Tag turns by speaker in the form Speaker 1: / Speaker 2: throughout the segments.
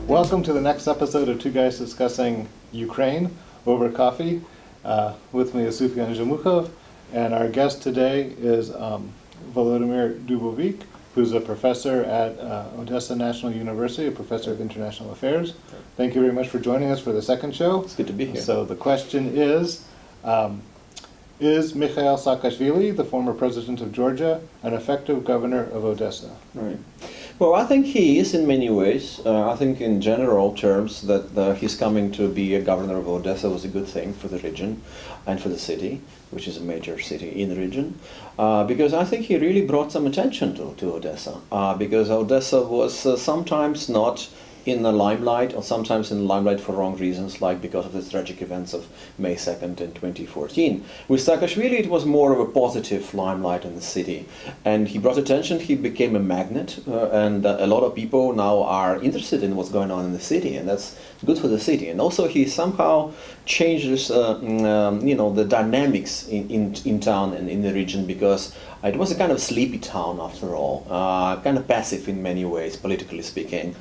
Speaker 1: Welcome to the next episode of Two Guys Discussing Ukraine over coffee. With me is Sufian Zhemukhov, and our guest today is Volodymyr Dubovyk, who's a professor at Odessa National University, a professor of international affairs. Thank you very much for joining us for the second show.
Speaker 2: It's good to be here.
Speaker 1: So the question is Mikael Saakashvili, the former president of Georgia, an effective governor of Odessa?
Speaker 2: Right. Well, I think he is in many ways. I think in general terms that his coming to be a governor of Odessa was a good thing for the region and for the city, which is a major city in the region, because I think he really brought some attention to Odessa, because Odessa was sometimes not in the limelight, or sometimes in the limelight for wrong reasons, like because of the tragic events of May 2nd in 2014. With Saakashvili, it was more of a positive limelight in the city, and he brought attention. He became a magnet, and a lot of people now are interested in what's going on in the city, and that's good for the city. And also, he somehow changes, the dynamics in town and in the region, because it was a kind of sleepy town after all, kind of passive in many ways, politically speaking.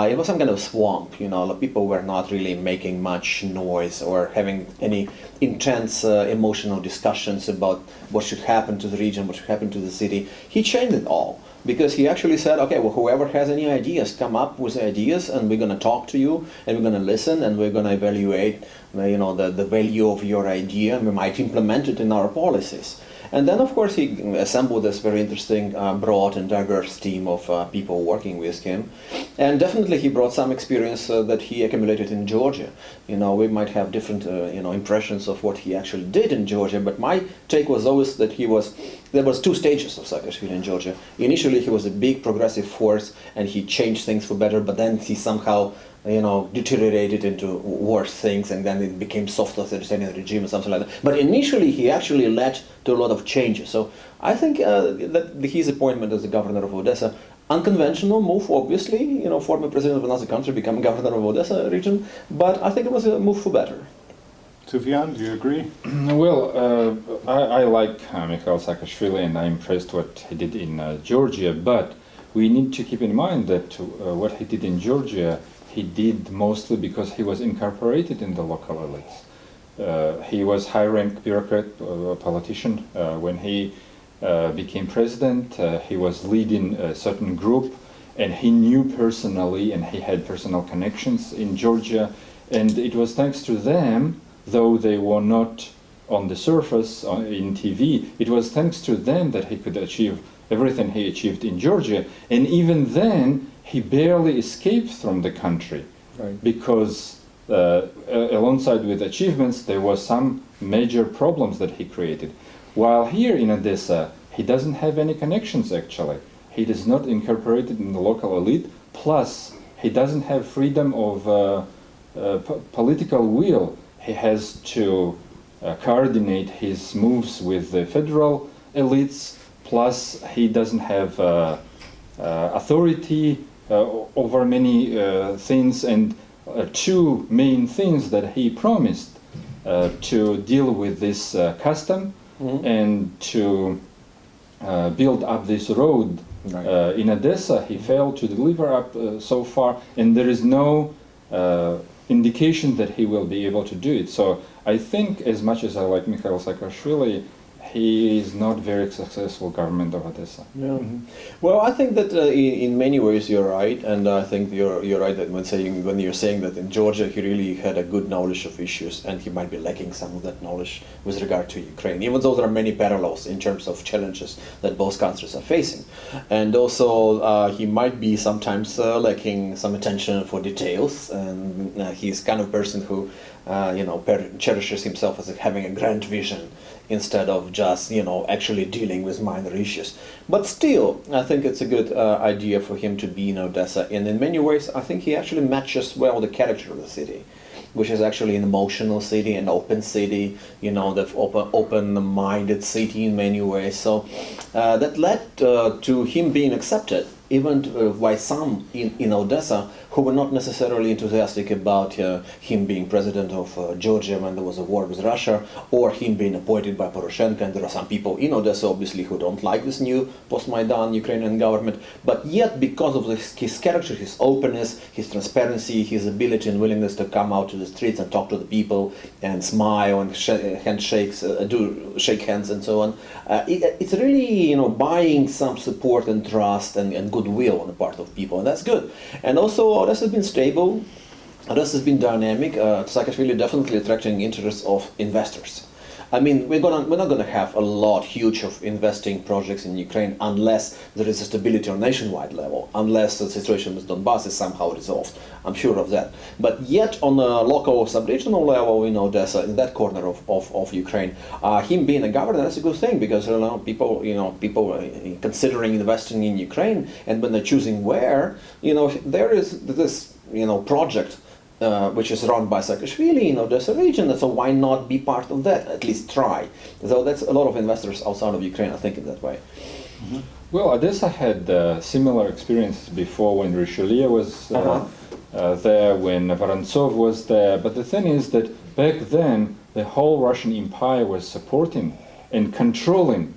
Speaker 2: It was some kind of swamp, people were not really making much noise or having any intense emotional discussions about what should happen to the region, what should happen to the city. He changed it all, because he actually said, okay, well, whoever has any ideas, come up with ideas, and we're going to talk to you, and we're going to listen, and we're going to evaluate the value of your idea, and we might implement it in our policies. And then, of course, he assembled this very interesting, broad and diverse team of people working with him. And definitely he brought some experience that he accumulated in Georgia. We might have different, impressions of what he actually did in Georgia, but my take was always that there was two stages of Saakashvili in Georgia. Initially, he was a big progressive force, and he changed things for better, but then he somehow deteriorated into worse things, and then it became soft authoritarian regime or something like that. But initially, he actually led to a lot of changes. So I think that his appointment as the governor of Odessa, unconventional move, obviously, former president of another country becoming governor of Odessa region, but I think it was a move for better.
Speaker 1: Sufian, do you agree?
Speaker 3: Well, I like Mikael Saakashvili, and I'm impressed what he did in Georgia, but we need to keep in mind that what he did in Georgia, he did mostly because he was incorporated in the local elites. He was high-rank bureaucrat, politician. When he became president, he was leading a certain group, and he knew personally, and he had personal connections in Georgia, and it was thanks to them, though they were not on the surface in TV, it was thanks to them that he could achieve everything he achieved in Georgia. And even then, he barely escaped from the country, right, because alongside with achievements, there were some major problems that he created. While here in Odessa, he doesn't have any connections actually. He is not incorporated in the local elite, plus he doesn't have freedom of political will. He has to coordinate his moves with the federal elites, plus he doesn't have authority over many things, and two main things that he promised to deal with this custom, and to build up this road in Odessa, he failed to deliver up so far, and there is no indication that he will be able to do it. So I think, as much as I like Mikael Saakashvili, he is not very successful government of Odessa.
Speaker 2: Yeah. Mm-hmm. Well, I think that in many ways you're right, and I think you're right that when you're saying that in Georgia he really had a good knowledge of issues, and he might be lacking some of that knowledge with regard to Ukraine, even though there are many parallels in terms of challenges that both countries are facing. And also he might be sometimes lacking some attention for details, and he's kind of person who cherishes himself as having a grand vision, instead of just, actually dealing with minor issues. But still, I think it's a good idea for him to be in Odessa. And in many ways, I think he actually matches well the character of the city, which is actually an emotional city, an open city, the open-minded city in many ways. So that led to him being accepted even by some in Odessa who were not necessarily enthusiastic about him being president of Georgia when there was a war with Russia, or him being appointed by Poroshenko. And there are some people in Odessa, obviously, who don't like this new post-Maidan Ukrainian government. But yet, because of his character, his openness, his transparency, his ability and willingness to come out to the streets and talk to the people and smile and shake hands and so on, it's really buying some support and trust and goodwill on the part of people, and that's good. And also, Odessa has been stable. Odessa has been dynamic. Saakashvili definitely attracting interest of investors. I mean, we're not gonna have a lot huge of investing projects in Ukraine unless there is a stability on a nationwide level, unless the situation with Donbass is somehow resolved. I'm sure of that. But yet, on a local, sub-regional level in Odessa, in that corner of Ukraine, him being a governor, that's a good thing, because people considering investing in Ukraine, and when they're choosing where, there is this project which is run by Saakashvili in Odessa region, so why not be part of that, at least try. So that's a lot of investors outside of Ukraine are thinking that way.
Speaker 3: Mm-hmm. Well, Odessa had similar experiences before when Richelieu was there, when Vorontsov was there, but the thing is that back then the whole Russian Empire was supporting and controlling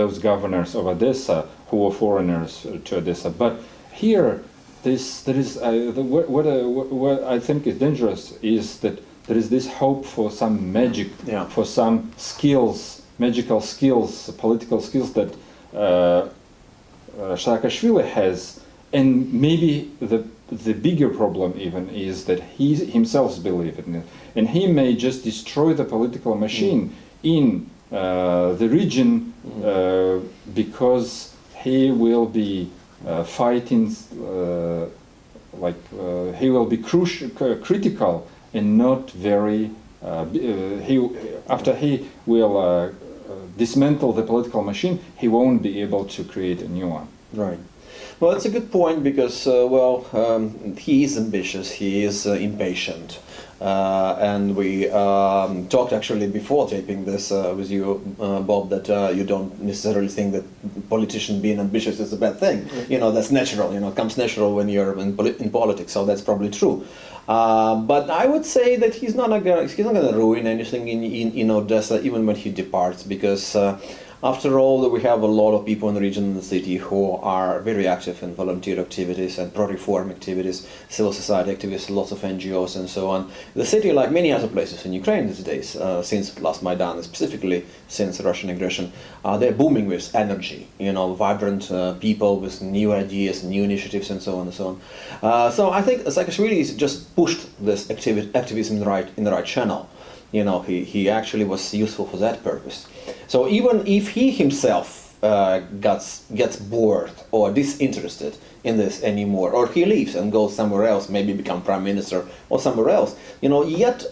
Speaker 3: those governors of Odessa who were foreigners to Odessa. But here, what I think is dangerous is that there is this hope for some magic, for some skills, magical skills, political skills that Saakashvili has, and maybe the bigger problem even is that he himself believes in it, and he may just destroy the political machine in the region because he will be fighting, he will be critical and not very. After he will dismantle the political machine, he won't be able to create a new one.
Speaker 2: Right. Well, that's a good point because, he is ambitious, he is impatient. And we talked actually before taping this with you, Bob, that you don't necessarily think that politician being ambitious is a bad thing. That's natural. It comes natural when you're in politics, so that's probably true. But I would say that he's not gonna ruin anything in Odessa, even when he departs, because after all, we have a lot of people in the region and the city who are very active in volunteer activities and pro-reform activities, civil society activities, lots of NGOs and so on. The city, like many other places in Ukraine these days, since last Maidan, specifically since Russian aggression, they're booming with energy, vibrant people with new ideas, new initiatives and so on and so on. So I think Saakashvili has just pushed this activism in the right channel. He actually was useful for that purpose. So even if he himself gets bored or disinterested in this anymore, or he leaves and goes somewhere else, maybe become prime minister or somewhere else, yet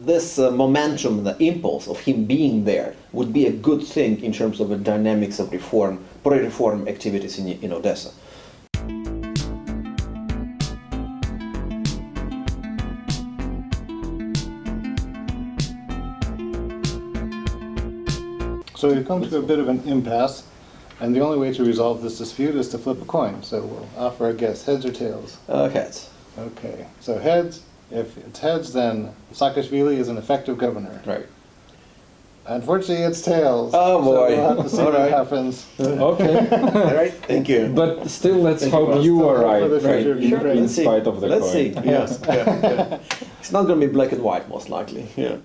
Speaker 2: this momentum, the impulse of him being there would be a good thing in terms of the dynamics of reform, pro-reform activities in Odessa.
Speaker 1: So we've come to a bit of an impasse, and the only way to resolve this dispute is to flip a coin. So we'll offer our guess, heads or tails?
Speaker 2: Heads.
Speaker 1: Okay, so heads. If it's heads, then Saakashvili is an effective governor.
Speaker 2: Right.
Speaker 1: Unfortunately, it's tails.
Speaker 2: Oh boy.
Speaker 1: So we'll have to see what happens.
Speaker 3: Okay.
Speaker 2: All right, thank you.
Speaker 3: But still, let's hope you are right, in spite of the coin.
Speaker 2: Let's see. Yes. It's not going to be black and white, most likely. Yeah.